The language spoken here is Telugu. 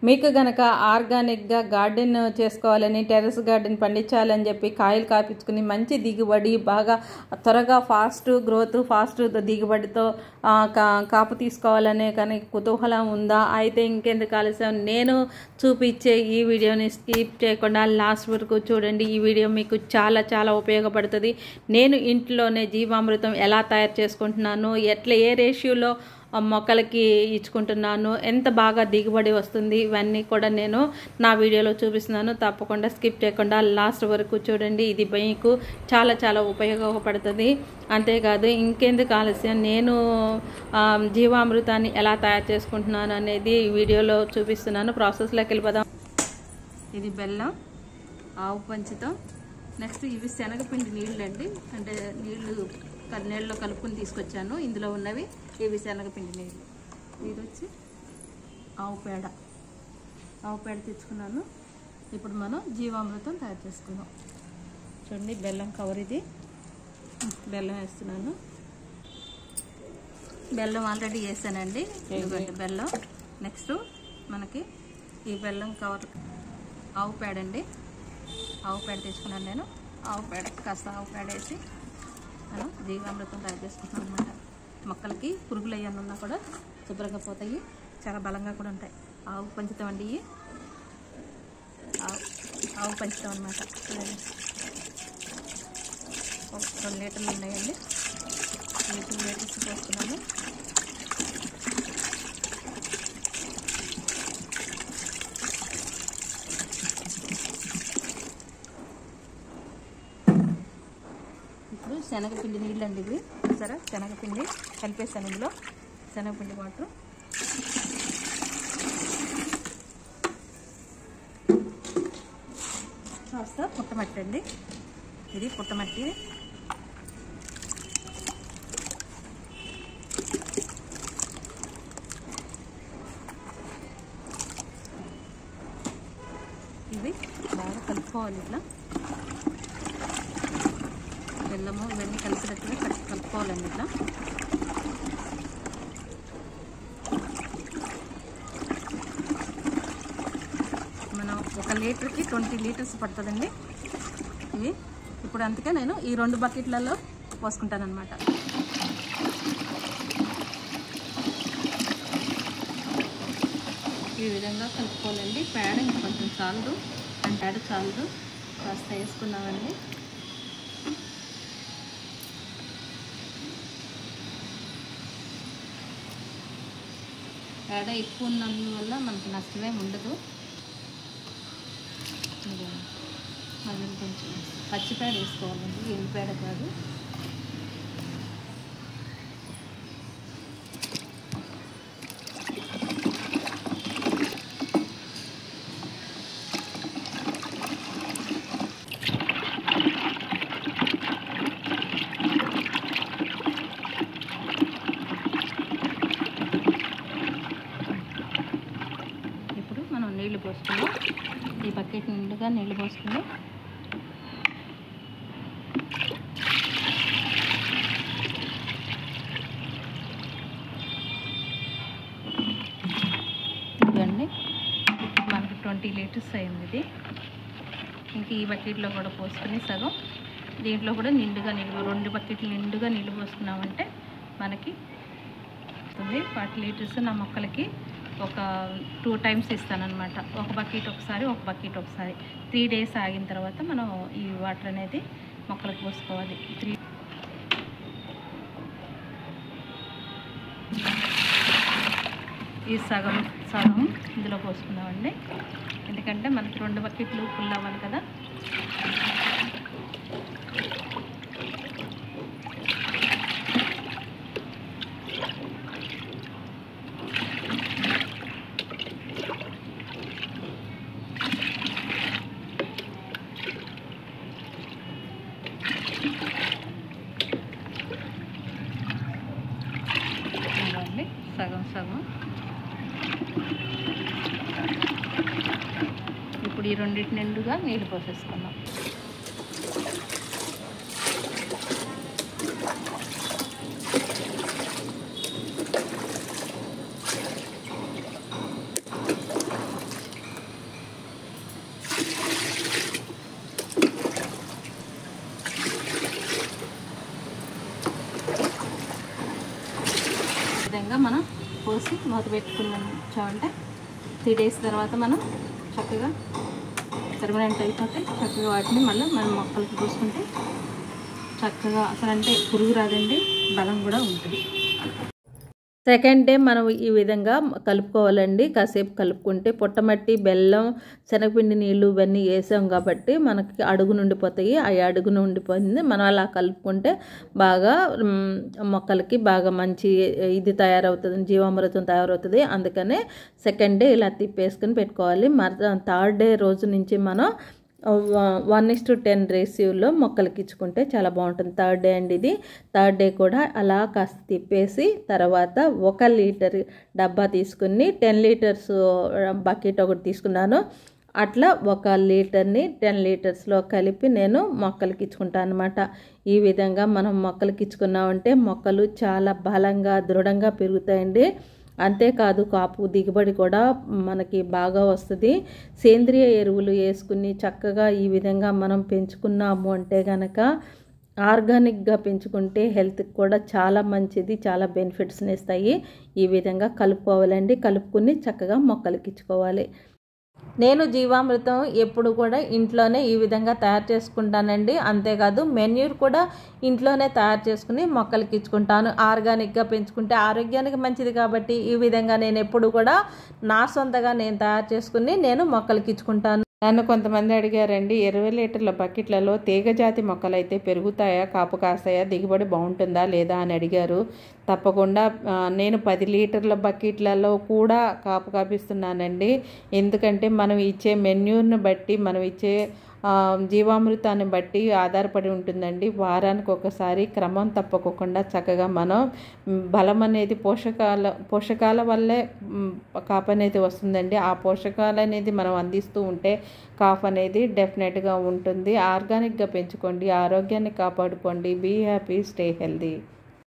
మీకు గనక ఆర్గానిక్గా గార్డెన్ చేసుకోవాలని, టెర్రస్ గార్డెన్ పండించాలని చెప్పి కాయలు కాపించుకుని మంచి దిగుబడి, బాగా త్వరగా ఫాస్ట్ గ్రోత్, ఫాస్ట్ దిగుబడితో కాపు తీసుకోవాలనే కానీ కుతూహలం ఉందా? అయితే ఇంకెందుకు ఆలస్యం, నేను చూపించే ఈ వీడియోని స్కిప్ చేయకుండా లాస్ట్ వరకు చూడండి. ఈ వీడియో మీకు చాలా చాలా ఉపయోగపడుతుంది. నేను ఇంట్లోనే జీవామృతం ఎలా తయారు చేసుకుంటున్నాను, ఏ రేషియోలో మొక్కలకి ఇచ్చుకుంటున్నాను, ఎంత బాగా దిగుబడి వస్తుంది, ఇవన్నీ కూడా నేను నా వీడియోలో చూపిస్తున్నాను. తప్పకుండా స్కిప్ చేయకుండా లాస్ట్ వరకు చూడండి. ఇది మీకు చాలా చాలా ఉపయోగపడుతుంది. అంతేకాదు ఇంకెందుకు ఆలస్యం, నేను జీవామృతాన్ని ఎలా తయారు చేసుకుంటున్నాను అనేది వీడియోలో చూపిస్తున్నాను. ప్రాసెస్లోకి వెళ్ళిపోదాం. ఇది బెల్లం, ఆవు పంచితో, నెక్స్ట్ ఇవి శనగపిండి నీళ్ళు అండి, అంటే నీళ్ళు నీళ్ళలో కలుపుకొని తీసుకొచ్చాను. ఇందులో ఉన్నవి ఇవి శనగపిండి నీళ్ళు. ఇది వచ్చి ఆవు పేడ తెచ్చుకున్నాను. ఇప్పుడు మనం జీవామృతం తయారు చేసుకుందాం. చూడండి, బెల్లం కవర్ ఇది, బెల్లం వేస్తున్నాను. బెల్లం ఆల్రెడీ వేసానండి, ఇదిగోండి బెల్లం. నెక్స్ట్ మనకి ఈ బెల్లం కవర్ ఆవు పేడ అండి, ఆవు పేడ తీసుకున్నాను నేను. ఆవు పేడ కాస్త ఆవు పేడ వేసి మనం జీవామృతం తయారు చేసుకుంటున్నాం అనమాట. మొక్కలకి పురుగులు అయ్యన్న ఉన్నా కూడా శుభ్రంగా పోతాయి, చాలా బలంగా కూడా ఉంటాయి. ఆవు పంచుతాం అండి, ఇవి ఆవు పంచుతాం అనమాట. 2 లీటర్లు ఉన్నాయండి, 2 లీటర్స్ పోస్తున్నాము. ఇప్పుడు శనగపిండి నీళ్ళు అండి, ఇవి సరే శనగపిండి కలిపేసాను. ఇందులో శనగపిండి వాటర్, కాస్త పుట్టమట్టి అండి, ఇది పుట్టమట్టి. ఇవి బాగా కలుపుకోవాలి, ఇట్లా బెల్లము ఇవన్నీ కలిసినట్టుగా కలుపుకోవాలండి. ఇట్లా మనం 1 లీటర్కి 20 లీటర్స్ పడుతుందండి ఇవి. ఇప్పుడు అందుకే నేను ఈ 2 బకెట్లలో పోసుకుంటాను అనమాట. ఈ విధంగా కలుపుకోవాలండి. పేడ ఇంకొంచెం చాలదు, పేడ చాలదు, కాస్త వేసుకున్నామండి. పేడ ఎక్కువ ఉన్నందువల్ల మనకి నష్టమేం ఉండదు. మనం కొంచెం పచ్చిపేడ వేసుకోవాలండి, ఎండుపేడ కాదు. నీళ్ళు పోసుకుందాం, ఈ బకెట్ నిండుగా నీళ్ళు పోసుకుందాం. ఇదండి మనకి 20 లీటర్స్ అయింది ఇది. ఇంక ఈ బకెట్లో కూడా పోసుకుని సగం దీంట్లో కూడా నిండుగా నీళ్ళు, 2 బకెట్లు నిండుగా నీళ్ళు పోసుకున్నామంటే మనకి 40 లీటర్స్ నా మొక్కలకి ఒక 2 టైమ్స్ ఇస్తానన్నమాట. ఒక బకెట్ ఒకసారి, ఒక బకెట్ ఒకసారి. 3 డేస్ ఆగిన తర్వాత మనం ఈ వాటర్ అనేది మొక్కలకు పోసుకోవాలి. ఈ సగం ఇందులో పోసుకుందామండి, ఎందుకంటే మనకి 2 బకెట్లు ఫుల్ అవ్వాలి కదా. సగం ఇప్పుడు ఈ రెండింటి నిండుగా నీళ్ళు పోసేసుకున్నాం. పోసి మూత పెట్టుకున్నామంటే 3 days తర్వాత మనం చక్కగా పర్మనెంట్ అయిపోతే చక్కగా వాటిని మళ్ళీ మనం మొక్కలకి పోసుకుంటే చక్కగా అసలు అంటే పురుగు రాదండి, బలం కూడా ఉంటుంది. సెకండ్ డే మనం ఈ విధంగా కలుపుకోవాలండి. కాసేపు కలుపుకుంటే పుట్టమట్టి, బెల్లం, శనగపిండి నీళ్ళు ఇవన్నీ వేసాం కాబట్టి మనకి అడుగు నుండిపోతాయి. ఆ అడుగు నుండిపోయింది మనం అలా కలుపుకుంటే బాగా మొక్కలకి బాగా మంచి ఇది తయారవుతుంది, జీవామృతం తయారవుతుంది. అందుకనే సెకండ్ డే ఇలా తిప్పేసుకొని పెట్టుకోవాలి. థర్డ్ డే రోజు నుంచి మనం 1:10 రేషియోలో మొక్కలకి ఇచ్చుకుంటే చాలా బాగుంటుంది. థర్డ్ డే అండి ఇది. థర్డ్ డే కూడా అలా కాస్త తిప్పేసి తర్వాత 1 లీటర్ డబ్బా తీసుకుని 10 లీటర్స్ బకెట్ ఒకటి తీసుకున్నాను. అట్లా 1 లీటర్ని 10 లీటర్స్లో కలిపి నేను మొక్కలకి ఇచ్చుకుంటాను అనమాట. ఈ విధంగా మనం మొక్కలకి ఇచ్చుకున్నామంటే మొక్కలు చాలా బలంగా దృఢంగా పెరుగుతాయండి. అంతేకాదు కాపు దిగుబడి కూడా మనకి బాగా వస్తుంది. సేంద్రియ ఎరువులు వేసుకుని చక్కగా ఈ విధంగా మనం పెంచుకున్నాము అంటే కనుక ఆర్గానిక్గా పెంచుకుంటే హెల్త్కి కూడా చాలా మంచిది, చాలా బెనిఫిట్స్ని ఇస్తాయి. ఈ విధంగా కలుపుకోవాలండి. కలుపుకుని చక్కగా మొక్కలకి ఇచ్చుకోవాలి. నేను జీవామృతం ఎప్పుడు కూడా ఇంట్లోనే ఈ విధంగా తయారు చేసుకుంటానండి. అంతేకాదు మెన్యూర్ కూడా ఇంట్లోనే తయారు చేసుకుని మొక్కలకి ఇచ్చుకుంటాను. ఆర్గానిక్గా పెంచుకుంటే ఆరోగ్యానికి మంచిది కాబట్టి ఈ విధంగా నేను ఎప్పుడు కూడా నా సొంతగా నేను తయారు చేసుకుని నేను మొక్కలకి ఇచ్చుకుంటాను. నన్ను కొంతమంది అడిగారండి, 20 లీటర్ల బకెట్లలో తీగజాతి మొక్కలు అయితే పెరుగుతాయా, కాపు కాస్తాయా, దిగుబడి బాగుంటుందా లేదా అని అడిగారు. తప్పకుండా నేను 10 లీటర్ల బకెట్లలో కూడా కాపు కాపిస్తున్నానండి. ఎందుకంటే మనం ఇచ్చే మెన్యూర్ని బట్టి, మనం ఇచ్చే జీవామృతాన్ని బట్టి ఆధారపడి ఉంటుందండి. వారానికి ఒకసారి క్రమం తప్పకుండా చక్కగా మనం బలం అనేది పోషకాల వల్లే కాపు అనేది వస్తుందండి. ఆ పోషకాలు అనేది మనం అందిస్తూ ఉంటే కాపు అనేది డెఫినెట్గా ఉంటుంది. ఆర్గానిక్గా పెంచుకోండి, ఆరోగ్యాన్ని కాపాడుకోండి. Be happy, stay healthy.